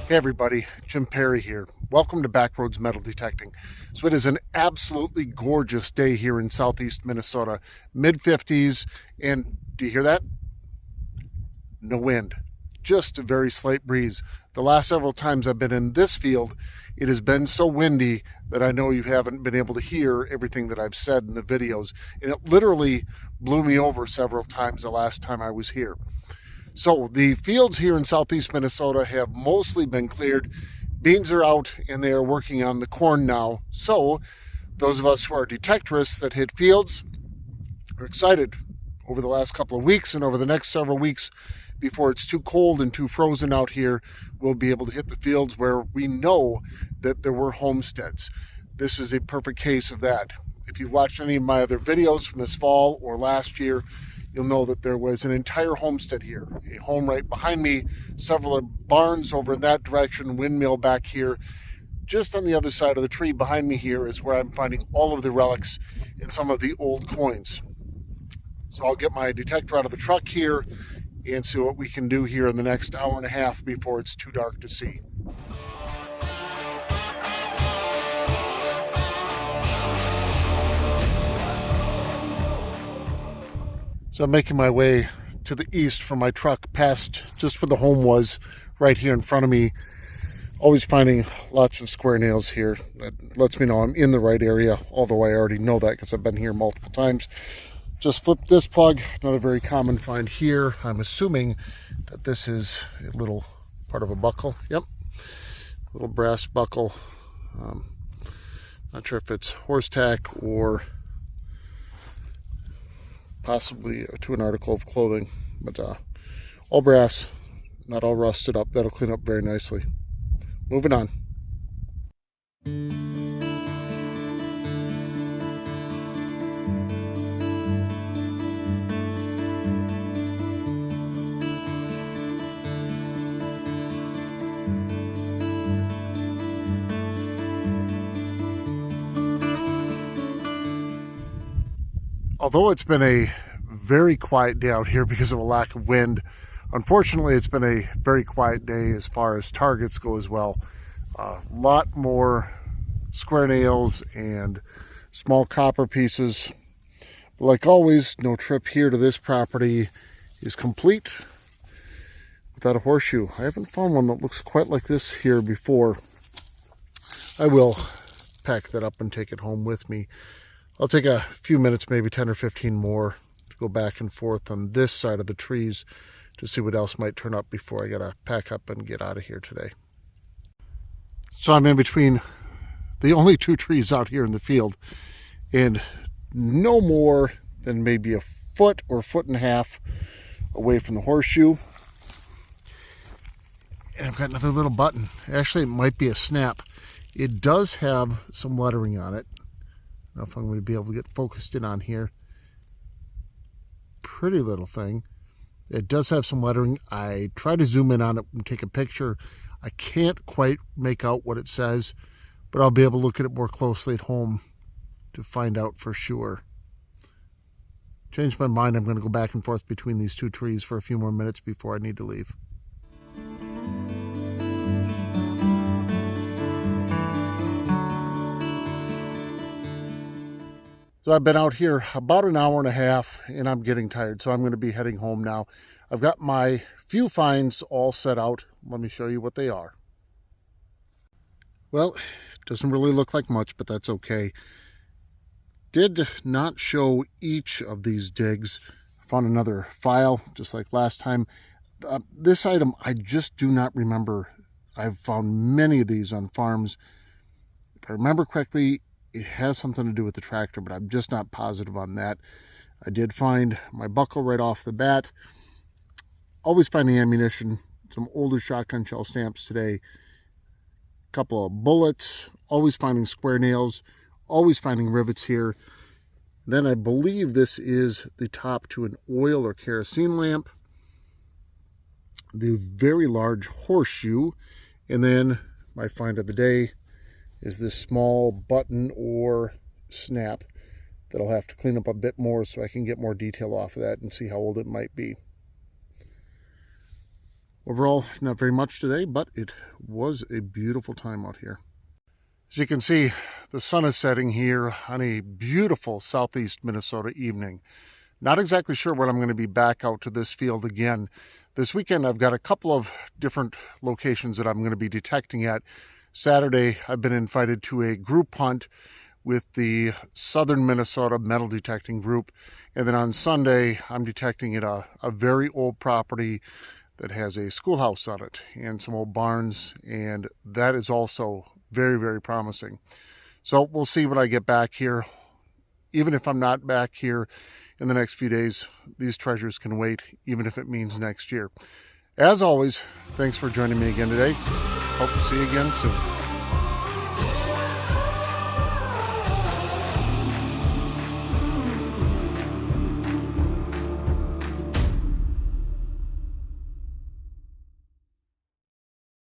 Hey everybody, Jim Perry here. Welcome to Backroads Metal Detecting. So it is an absolutely gorgeous day here in southeast Minnesota, mid-50s, and do you hear that? No wind, just a very slight breeze. The last several times I've been in this field, it has been so windy that I know you haven't been able to hear everything that I've said in the videos, and it literally blew me over several times the last time I was here. So the fields here in southeast Minnesota have mostly been cleared. Beans are out and they are working on the corn now. So those of us who are detectorists that hit fields are excited over the last couple of weeks and over the next several weeks before it's too cold and too frozen out here. We'll be able to hit the fields where we know that there were homesteads. This is a perfect case of that. If you've watched any of my other videos from this fall or last year, you'll know that there was an entire homestead here, a home right behind me, several barns over in that direction, windmill back here. Just on the other side of the tree behind me here is where I'm finding all of the relics and some of the old coins. So I'll get my detector out of the truck here and see what we can do here in the next hour and a half before it's too dark to see. So I'm making my way to the east from my truck, past just where the home was, right here in front of me. Always finding lots of square nails here. That lets me know I'm in the right area, although I already know that because I've been here multiple times. Just flipped this plug, another very common find here. I'm assuming that this is a little part of a buckle. Yep, little brass buckle. Not sure if it's horse tack or possibly to an article of clothing, but all brass, not all rusted up. That'll clean up very nicely. Moving on. Although it's been a very quiet day out here because of a lack of wind, unfortunately it's been a very quiet day as far as targets go as well. A lot more square nails and small copper pieces. But like always, no trip here to this property is complete without a horseshoe. I haven't found one that looks quite like this here before. I will pack that up and take it home with me. I'll take a few minutes, maybe 10 or 15 more, to go back and forth on this side of the trees to see what else might turn up before I gotta pack up and get out of here today. So I'm in between the only two trees out here in the field, and no more than maybe a foot or foot and a half away from the horseshoe. And I've got another little button. Actually, it might be a snap. It does have some lettering on it. I don't know if I'm going to be able to get focused in on here. Pretty little thing. It does have some lettering. I tried to zoom in on it and take a picture. I can't quite make out what it says, but I'll be able to look at it more closely at home to find out for sure. Changed my mind. I'm going to go back and forth between these two trees for a few more minutes before I need to leave. So I've been out here about an hour and a half and I'm getting tired, so I'm going to be heading home now. I've got my few finds all set out. Let me show you what they are. Well, it doesn't really look like much, but that's okay. Did not show each of these digs. Found another file, just like last time. This item, I just do not remember. I've found many of these on farms. If I remember correctly, it has something to do with the tractor, but I'm just not positive on that. I did find my buckle right off the bat. Always finding ammunition, some older shotgun shell stamps today. A couple of bullets, always finding square nails, always finding rivets here. Then I believe this is the top to an oil or kerosene lamp. The very large horseshoe. And then my find of the day is this small button or snap that I'll have to clean up a bit more so I can get more detail off of that and see how old it might be. Overall, not very much today, but it was a beautiful time out here. As you can see, the sun is setting here on a beautiful southeast Minnesota evening. Not exactly sure when I'm going to be back out to this field again. This weekend, I've got a couple of different locations that I'm going to be detecting at. Saturday, I've been invited to a group hunt with the Southern Minnesota Metal Detecting Group. And then on Sunday, I'm detecting at a very old property that has a schoolhouse on it and some old barns. And that is also very, very promising. So we'll see when I get back here. Even if I'm not back here in the next few days, these treasures can wait, even if it means next year. As always, thanks for joining me again today. Hope to see you again soon.